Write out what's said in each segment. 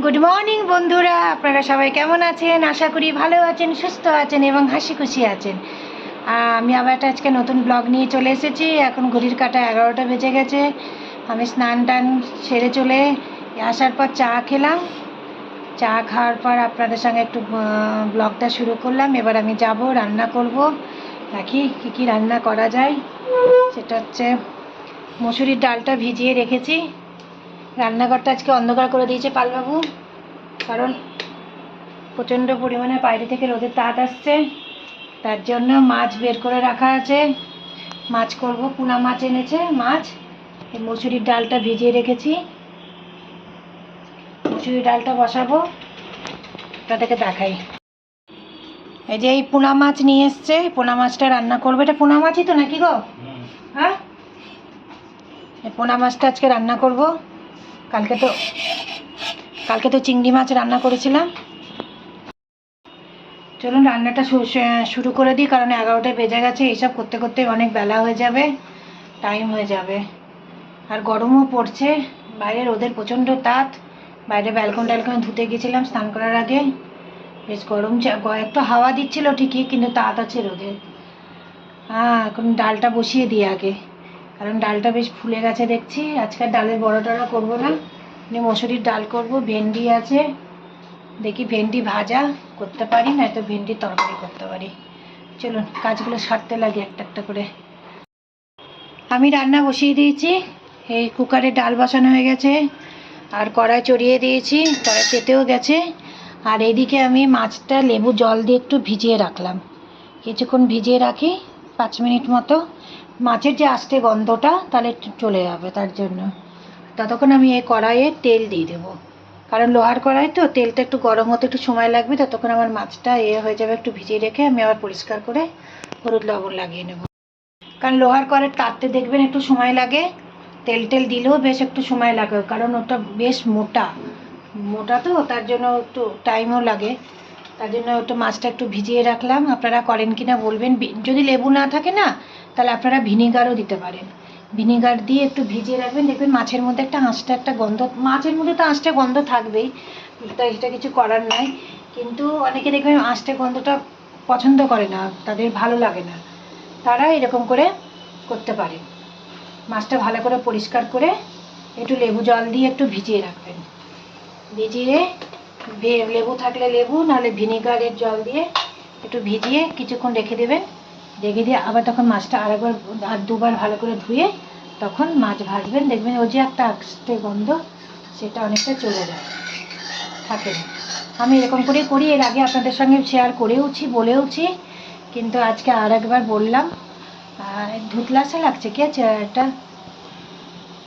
Good morning বন্ধুরা, আপনারা সবাই কেমন আছেন? আশা করি ভালো আছেন, সুস্থ আছেন এবং হাসি খুশি আছেন। আমি আবার আজকে নতুন ব্লগ নিয়ে চলে এসেছি। এখন ঘড়ির কাঁটা 11টা বেজে গেছে। আমি স্নান টান সেরে চলে আসার পর চা খেলাম। চা খাওয়ার পর আপনাদের সঙ্গে একটু ব্লগটা শুরু করলাম। এবার আমি যাব, রান্না করব। দেখি কী রান্না করা যায়। সেটা হচ্ছে মসুরির ডালটা ভিজিয়ে রেখেছি। রান্নাঘরটা আজকে অন্ধকার করে দিয়েছে পালবাবু, কারণ প্রচণ্ড পরিমাণে বাইরে থেকে রোদের তাপ আসছে। তার জন্য মাছ বের করে রাখা আছে। মাছ করব, পোনা মাছ এনেছে মাছ। এই মসুরির ডালটা ভিজিয়ে রেখেছি, মসুরির ডালটা বসাবো, আপনাদেরকে দেখাই। এই যে এই পোনা মাছ নিয়ে এসছে, পোনা মাছটা রান্না করবো। এটা পোনা মাছই তো নাকি গো? হ্যাঁ, এই পোনা মাছটা আজকে রান্না করব। কালকে তো চিংড়ি মাছ রান্না করেছিলাম। চলুন রান্নাটা শুরু করে দিই, কারণ 11টা বেজে গেছে। এইসব করতে করতে অনেক বেলা হয়ে যাবে, টাইম হয়ে যাবে। আর গরমও পড়ছে, বাইরে রোদের প্রচণ্ড তাপ। বাইরে ব্যালকনি ধুতে গেছিলাম স্নান করার আগে। বেশ গরম, একটু হাওয়া দিচ্ছিল ঠিকই, কিন্তু তাপ আছে রোদের। এখন ডালটা বসিয়ে দিই আগে, কারণ ডালটা বেশ ফুলে গেছে দেখছি। আজকাল ডালের বড়াটা করবো না, মসুরির ডাল করব। ভেন্ডি আছে, দেখি ভেন্ডি ভাজা করতে পারি, না তো ভেন্ডির তরকারি করতে পারি। চলুন কাজগুলো সারতে লাগে একটা একটা করে। আমি রান্না বসিয়ে দিয়েছি। এই কুকারে ডাল বসানো হয়ে গেছে, আর কড়াই চড়িয়ে দিয়েছি, কড়াই তেতেও গেছে। আর এইদিকে আমি মাছটা লেবু জল দিয়ে একটু ভিজিয়ে রাখলাম। কিছুক্ষণ ভিজিয়ে রাখি, 5 মিনিট মতো। মাছের যে আস্তে গন্ধটা তাহলে চলে যাবে, তার জন্য ততক্ষণ আমি এই কড়াইয়ে তেল দিয়ে দেবো। কারণ লোহার কড়াই তো, তেলটা একটু গরম হতে একটু সময় লাগবে। ততক্ষণ আমার মাছটা হয়ে যাবে। একটু ভিজিয়ে রেখে আমি আবার পরিষ্কার করে হলুদ লবণ লাগিয়ে নেব। কারণ লোহার কড়াই তাড়তে দেখবেন একটু সময় লাগে। তেল দিলেও বেশ একটু সময় লাগে, কারণ ওটা বেশ মোটা তো, তার জন্য একটু টাইমও লাগে। তার জন্য একটু মাছটা একটু ভিজিয়ে রাখলাম। আপনারা করেন কি না বলবেন। যদি লেবু না থাকে না, তাহলে আপনারা ভিনিগারও দিতে পারেন। ভিনিগার দিয়ে একটু ভিজিয়ে রাখবেন, দেখবেন মাছের মধ্যে একটা গন্ধ, মাছের মধ্যে তো আঁশটে গন্ধ থাকবেই, তাই এটা কিছু করার নাই। কিন্তু অনেকে দেখবেন আঁশটে গন্ধটা পছন্দ করে না, তাদের ভালো লাগে না। তারা এরকম করে করতে পারে। মাছটা ভালো করে পরিষ্কার করে একটু লেবু জল দিয়ে একটু ভিজিয়ে রাখবেন। ভিজিয়ে লেবু থাকলে লেবু, নাহলে ভিনিগারের জল দিয়ে একটু ভিজিয়ে কিছুক্ষণ রেখে দেবেন। রেখে দিয়ে আবার তখন মাছটা আর দুবার ভালো করে ধুয়ে তখন মাছ ভাজবেন। দেখবেন ওই যে একটা আস্তে গন্ধ, সেটা অনেকটা চলে যায়, থাকে না। আমি এরকম করেই করি। এর আগে আপনাদের সঙ্গে শেয়ার করেওছি, বলেওছি, কিন্তু আজকে আর একবার বললাম। ধুতলাসা লাগছে, কি আছে এটা,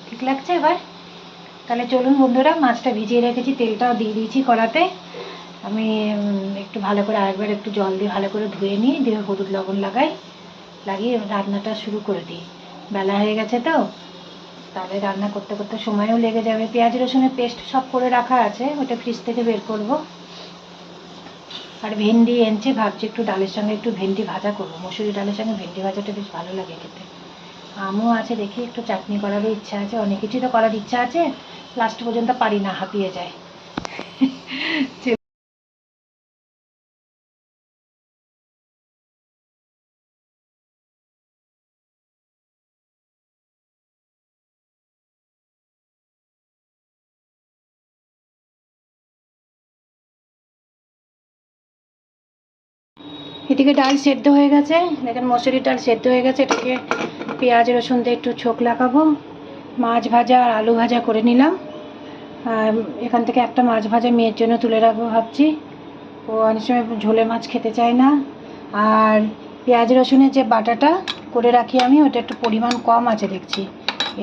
ঠিক লাগছে এবার? তাহলে চলুন বন্ধুরা, মাছটা ভিজিয়ে রেখেছি, তেলটাও দিয়ে দিয়েছি কড়াতে। আমি একটু ভালো করে আরেকবার একটু জল দিয়ে ভালো করে ধুয়ে নিই, দিয়ে হলুদ লবণ লাগিয়ে রান্নাটা শুরু করে দিই। বেলা হয়ে গেছে তো, তাহলে রান্না করতে করতে সময়ও লেগে যাবে। পেঁয়াজ রসুনের পেস্ট সব করে রাখা আছে, ওটা ফ্রিজ থেকে বের করব। আর ভেন্ডি এনেছি, ভাবছি একটু ডালের সঙ্গে একটু ভেন্ডি ভাজা করবো। মসুরি ডালের সঙ্গে ভেন্ডি ভাজাটা বেশ ভালো লাগে খেতে। আমও আছে, দেখি একটু চাটনি করারও ইচ্ছা আছে। অনেক কিছুই তো করার ইচ্ছা আছে, লাস্ট পর্যন্ত পারি না, হাঁপিয়ে যায়। এদিকে ডাল সেদ্ধ হয়ে গেছে, দেখেন মসুরির ডাল সেদ্ধ হয়ে গেছে। এটাকে পেঁয়াজ রসুন দিয়ে একটু ছোক লাগাবো। মাছ ভাজা আর আলু ভাজা করে নিলাম। এখান থেকে একটা মাছ ভাজা মেয়ের জন্য তুলে রাখবো ভাবছি, ও অনেক সময় ঝোলে মাছ খেতে চায় না। আর পেঁয়াজ রসুনের যে বাটাটা করে রাখি আমি, ওটা একটু পরিমাণ কম আছে দেখছি,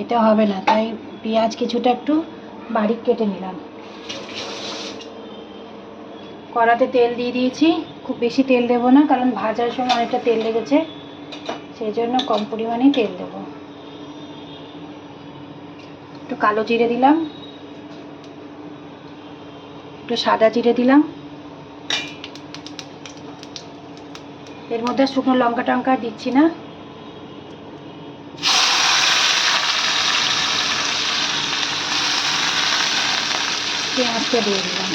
এতে হবে না, তাই পেঁয়াজ কিছুটা একটু বারিক কেটে নিলাম। কড়াতে তেল দিয়ে দিয়েছি, খুব বেশি তেল দেবো না, কারণ ভাজার সময় অনেকটা তেল লেগেছে, সেই জন্য কম পরিমাণেই তেল দেবো। একটু কালো জিরে দিলাম, একটু সাদা জিরে দিলাম। এর মধ্যে শুকনো লঙ্কা টঙ্কা দিচ্ছি না। পেঁয়াজটা দিয়ে দিলাম।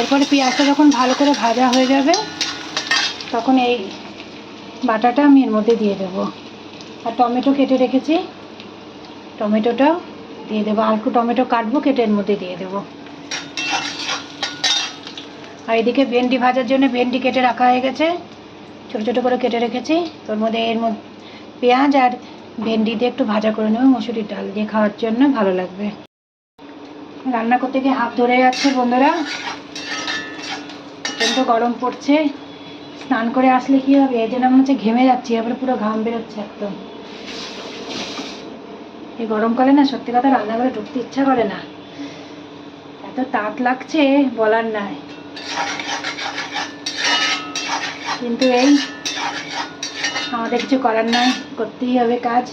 এরপরে পেঁয়াজটা যখন ভালো করে ভাজা হয়ে যাবে তখন এই বাটাটা আমি এর মধ্যে দিয়ে দেবো। আর টমেটো কেটে রেখেছি, টমেটোটাও দিয়ে দেবো। আর একটু টমেটো কাটবো, কেটে এর মধ্যে দিয়ে দেবো। আর এদিকে ভেন্ডি ভাজার জন্য ভেন্ডি কেটে রাখা হয়ে গেছে, ছোটো ছোটো করে কেটে রেখেছি। তোর মধ্যে এর মধ্যে পেঁয়াজ আর ভেন্ডি দিয়ে একটু ভাজা করে নেবো, মসুরির ডাল দিয়ে খাওয়ার জন্য ভালো লাগবে। রান্না করতে গিয়ে হাত ধরে যাচ্ছে বন্ধুরা, প্রচণ্ড গরম পড়ছে। স্নান করে আসলে কী হবে, এই জন্য মনে হচ্ছে ঘেমে যাচ্ছি, এবারে পুরো ঘাম বেরোচ্ছে একদম। এই গরমকালে না সত্যি কথা রান্নাঘরে ঢুকতে ইচ্ছা করে না, এত তাপ লাগছে বলার নাই। কিন্তু এই আমাদের কিছু করার নাই, করতেই হবে কাজ।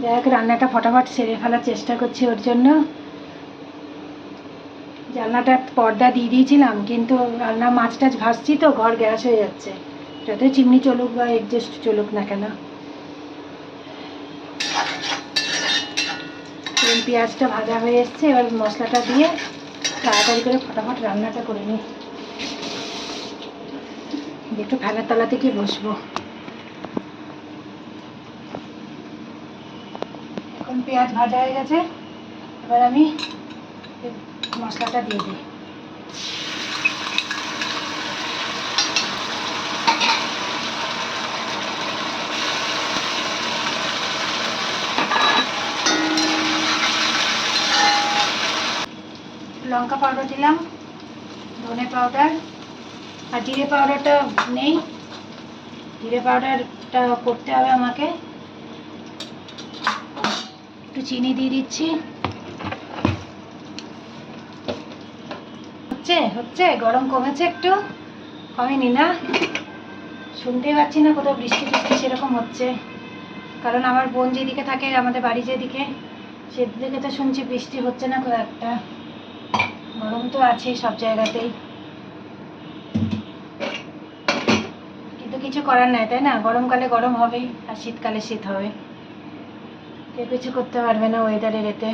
যাই হোক, রান্নাটা ফটাফট সেরে ফেলার চেষ্টা করছি। ওর জন্য জানলাটা পর্দা দিয়ে দিয়েছিলাম, কিন্তু রান্না মাছ টাছ ভাজছি তো ঘর গ্যাস হয়ে যাচ্ছে, যতই চিমনি চলুক বা এডজাস্ট চলুক না কেন। পেঁয়াজটা ভাজা হয়ে এসছে, এবার মশলাটা দিয়ে তাড়াতাড়ি করে ফটাফট রান্নাটা করে নিই। একটু ফ্যানের তলা থেকে বসবো। এখন পেঁয়াজ ভাজা হয়ে গেছে, এবার আমি মশলাটা দিয়ে দিই। লঙ্কা পাউডার দিলাম, ধনে পাউডার, আর জিরে পাউডারটা নেই, জিরে পাউডারটা করতে হবে আমাকে। একটু চিনি দিয়ে দিচ্ছি। হচ্ছে হচ্ছে গরম কমেছে, একটু কমেনি না? শুনতেই পাচ্ছি না কোথাও বৃষ্টি টিষ্টি সেরকম হচ্ছে, কারণ আমার বোন যেদিকে থাকে, আমাদের বাড়ি যেদিকে, সেদিকে তো শুনছি বৃষ্টি হচ্ছে না খুব একটা। গরম তো আছে সব জায়গাতেই, কিন্তু কিছু করার নাই, তাই না? গরমকালে গরম হবেই, আর শীতকালে শীত হবে, কেউ কিছু করতে পারবে না ওয়েদারের এতে।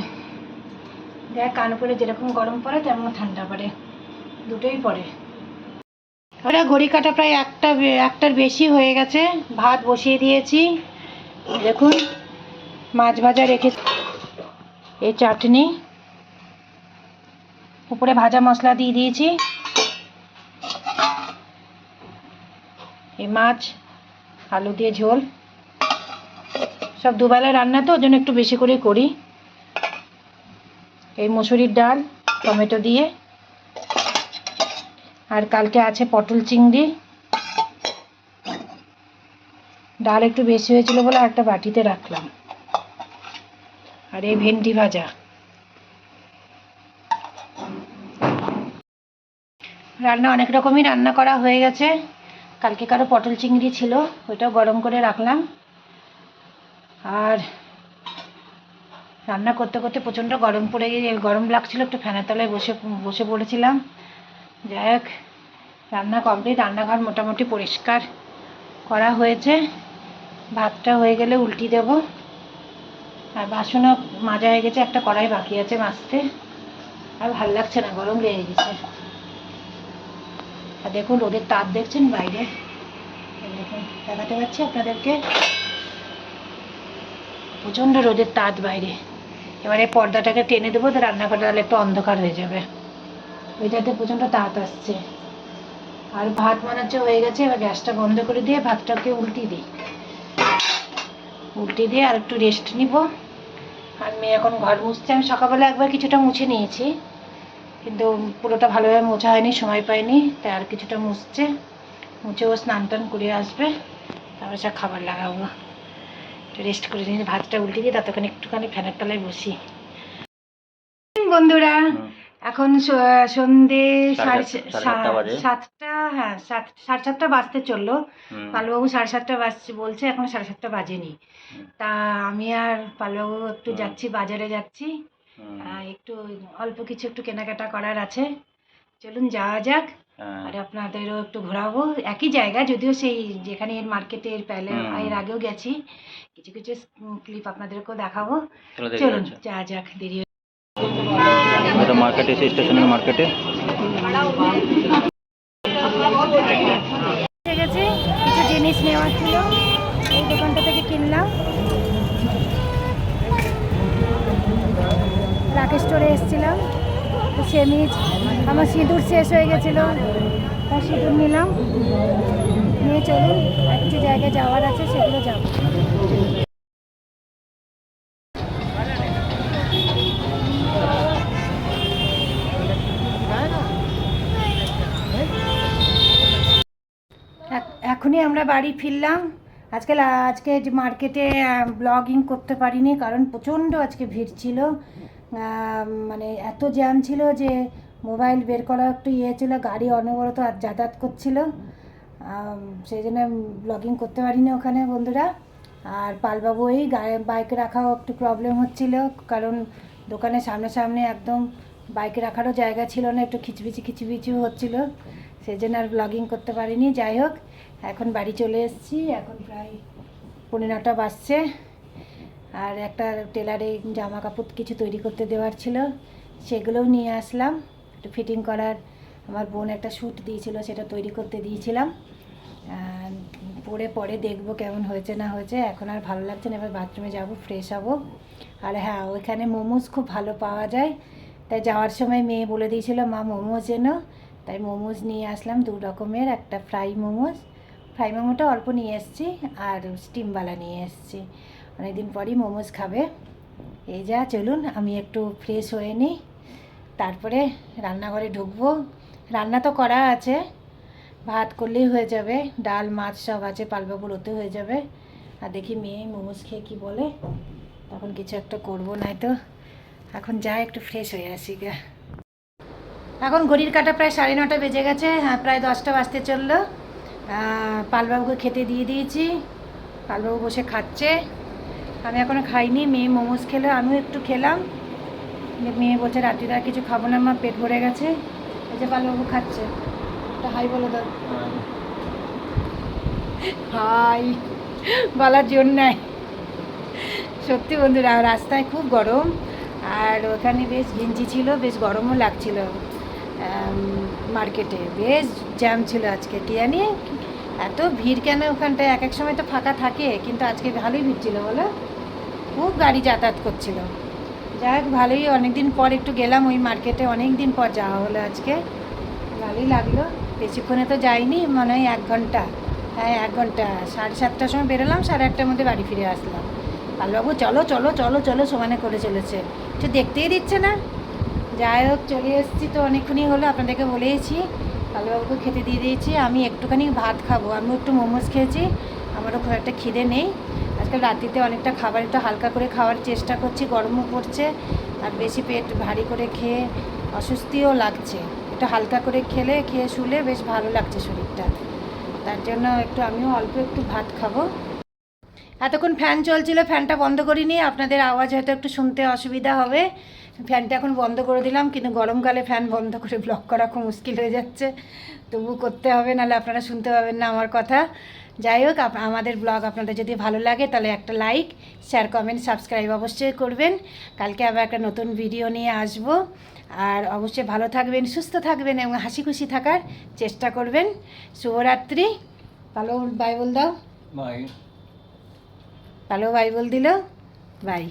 দেখ, কানপুরে যেরকম গরম পড়ে তেমন ঠান্ডা পড়ে, দুটোই পড়ে। ওরা ঘড়ি কাটা প্রায় একটার বেশি হয়ে গেছে। ভাত বসিয়ে দিয়েছি, দেখুন মাছ ভাজা রেখেছি, এই চাটনি, উপরে ভাজা মশলা দিয়ে দিয়েছি, এই মাছ আলু দিয়ে ঝোল। সব দুবেলা রান্না তো, ওই জন্য একটু বেশি করে করি। এই মসুরির ডাল টমেটো দিয়ে, আর কালকে আছে পটল চিংড়ি। ডাল একটু বেশি হয়েছিল বলে একটা বাটিতে রাখলাম। আর এই ভেন্ডি ভাজা। রান্না অনেক রকমই রান্না করা হয়ে গেছে। কালকে কারো পটল চিংড়ি ছিল, ওইটাও গরম করে রাখলাম। আর রান্না করতে করতে প্রচণ্ড গরম পড়ে গিয়ে গরম লাগছিল, একটু ফ্যানের তলায় বসে পড়েছিলাম। যাই হোক, রান্না কমপ্লিট, রান্নাঘর মোটামুটি পরিষ্কার করা হয়েছে। ভাতটা হয়ে গেলে উল্টি দেব। আর বাসনও মাজা হয়ে গেছে, একটা কড়াই বাকি আছে মাজতে। আর ভালো লাগছে না, গরম লেগে গেছে। আর দেখুন রোদের তাপ দেখছেন বাইরে, দেখুন দেখাতে পাচ্ছি আপনাদেরকে, প্রচণ্ড রোদের তাপ বাইরে। এবারে পর্দাটাকে টেনে দেবো, তো রান্নাঘরটা তাহলে একটু অন্ধকার হয়ে যাবে। ওইটাতে প্রচণ্ড তাপ আসছে। আর ভাত মনে হচ্ছে হয়ে গেছে, এবার গ্যাসটা বন্ধ করে দিয়ে ভাতটাকে উল্টি দিয়ে আর একটু রেস্ট নিব। আর মেয়ে এখন ঘর মুছছে। আমি সকালবেলা একবার কিছুটা মুছে নিয়েছি, কিন্তু পুরোটা ভালোভাবে মোছা হয়নি, সময় পাইনি, তাই আর কিছুটা মুছছে। মুছে ও স্নান টান করে আসবে, তারপর সব খাবার লাগাবো। একটু রেস্ট করে নিয়ে ভাতটা উল্টে দিয়ে ততক্ষণ একটুখানি ফ্যানের তলায় বসি। বন্ধুরা, এখন সন্ধে সাতটা, হ্যাঁ সাড়ে সাতটা বাজতে চললো। পালবাবু 7:30 বাজছে বলছে, এখন 7:30 বাজেনি। তা আমি আর পালবাবু একটু যাচ্ছি, বাজারে যাচ্ছি, একটু অল্প কিছু একটু কেনাকাটা করার আছে। চলুন যাওয়া যাক, হ্যাঁ আর আপনাদেরও একটু ঘোরাবো। একই জায়গা, যদিও সেই যেখানে এর মার্কেটের এর আগেও গেছি, কিছু কিছু ক্লিপ আপনাদেরকেও দেখাবো। চলো দেখে চলুন যাচ্ছে যাওয়া যাক, দেরি এটা মার্কেটে এসে স্টেশনের মার্কেটে হয়ে গেছে। কিছু জিনিস নেওয়ার ছিল, এই দোকানটা থেকে কিনলাম। রাকেশ স্টোরে এসেছিলাম, তো সেমিজ আমার সিঁদুর শেষ হয়ে গেছিলো, তার সিঁদুর নিলাম। নিয়ে চলুন, আর কিছু জায়গায় যাওয়ার আছে, সেগুলো যাবো। এখনই আমরা বাড়ি ফিরলাম। আজকে যে মার্কেটে ব্লগিং করতে পারিনি, কারণ প্রচণ্ড আজকে ভিড় ছিল। মানে এত জ্যাম ছিল যে মোবাইল বের করা একটু ছিল, গাড়ি অনবরত যাতায়াত করছিল, সেই জন্য ব্লগিং করতে পারিনি ওখানে বন্ধুরা। আর পালবাবু এই বাইক রাখাও একটু প্রবলেম হচ্ছিল, কারণ দোকানের সামনে একদম বাইক রাখারও জায়গা ছিল না, একটু খিচবিচি হচ্ছিল, সেই জন্য আর ব্লগিং করতে পারিনি। যাই হোক, এখন বাড়ি চলে এসেছি, এখন প্রায় 9:15 বাজছে। আর একটা টেলারে জামা কাপড় কিছু তৈরি করতে দেওয়ার ছিল, সেগুলোও নিয়ে আসলাম। একটু ফিটিং করার, আমার বোন একটা স্যুট দিয়েছিল, সেটা তৈরি করতে দিয়েছিলাম। পরে দেখবো কেমন হয়েছে না হয়েছে। এখন আর ভালো লাগছে না, এবার বাথরুমে যাব, ফ্রেশ হব। আর হ্যাঁ, ওইখানে মোমোজ খুব ভালো পাওয়া যায়, তাই যাওয়ার সময় মেয়ে বলে দিয়েছিল মা মোমোজ এনো, তাই মোমোজ নিয়ে আসলাম 2 রকমের। একটা ফ্রাই মোমোটা অল্প নিয়ে এসেছি, আর স্টিমওয়ালা নিয়ে এসেছি। অনেকদিন পরই মোমোজ খাবে। এই যা, চলুন আমি একটু ফ্রেশ হয়ে নিই, তারপরে রান্নাঘরে ঢুকবো। রান্না তো করা আছে, ভাত করলেই হয়ে যাবে, ডাল মাছ সব আছে, পালবাবুর ওতে হয়ে যাবে। আর দেখি মেয়ে মোমোজ খেয়ে কী বলে, তখন কিছু একটা করবো, নয়তো এখন যাই একটু ফ্রেশ হয়ে আসি গা। এখন ঘড়ির কাঁটা প্রায় 9:30 বেজে গেছে, হ্যাঁ প্রায় 10টা বাজতে চললো। পালবাবুকে খেতে দিয়ে দিয়েছি, পালবাবু বসে খাচ্ছে, আমি এখনও খাইনি। মেয়ে মোমোজ খেলো, আমিও একটু খেলাম। মেয়ে বলছে রাত্রিতে আর কিছু খাবো না, আমার পেট ভরে গেছে। এই যে পালবাবু খাচ্ছে, একটা হাই বলে দাও। হাই বলার জোর নাই। সত্যি বন্ধুরা, রাস্তায় খুব গরম, আর ওখানে বেশ ঘিঞ্জি ছিল, বেশ গরমও লাগছিল। মার্কেটে বেশ জ্যাম ছিল আজকে, কি জানি এত ভিড় কেন ওখানটায়। এক সময় তো ফাঁকা থাকে, কিন্তু আজকে ভালোই ভিড় ছিল বলো, খুব গাড়ি যাতায়াত করছিল। যাই হোক, ভালোই, অনেকদিন পর একটু গেলাম ওই মার্কেটে, অনেক দিন পর যাওয়া হলো আজকে, ভালোই লাগলো। বেশিক্ষণে তো যাইনি, মনে হয় 1 ঘন্টা, হ্যাঁ 1 ঘন্টা। 7:30টার সময় বেরোলাম, 8:30টার মধ্যে বাড়ি ফিরে আসলাম। পালবাবু চলো চলো চলো চলো সমানে করে চলেছে, কিছু দেখতেই দিচ্ছে না। যাই হোক, চলে এসেছি তো, অনেকক্ষণই হলো, আপনাদেরকে বলেইছি। পালবাবুকে খেতে দিয়ে দিয়েছি, আমি একটুখানি ভাত খাবো। আমিও একটু মোমোজ খেয়েছি, আমারও খুব একটা খিদে নেই। আজকাল রাত্রিতে অনেকটা খাবার একটু হালকা করে খাওয়ার চেষ্টা করছি, গরমও পড়ছে, আর বেশি পেট ভারী করে খেয়ে অস্বস্তিও লাগছে। একটু হালকা করে খেয়ে শুলে বেশ ভালো লাগছে শরীরটা, তার জন্য আমিও অল্প একটু ভাত খাবো। এতক্ষণ ফ্যান চলছিল, ফ্যানটা বন্ধ করিনি, আপনাদের আওয়াজ হয়তো একটু শুনতে অসুবিধা হবে। ফ্যানটা এখন বন্ধ করে দিলাম, কিন্তু গরমকালে ফ্যান বন্ধ করে ব্লগ করা খুব মুশকিল হয়ে যাচ্ছে, তবু করতে হবে, নাহলে আপনারা শুনতে পাবেন না আমার কথা। যাই হোক, আমাদের ব্লগ আপনাদের যদি ভালো লাগে তাহলে একটা লাইক, শেয়ার, কমেন্ট, সাবস্ক্রাইব অবশ্যই করবেন। কালকে আবার একটা নতুন ভিডিও নিয়ে আসব, আর অবশ্যই ভালো থাকবেন, সুস্থ থাকবেন এবং হাসি খুশি থাকার চেষ্টা করবেন। শুভরাত্রি। ভালো বাই বল দাও। বাই। ভালো বাই বল দিল, বাই।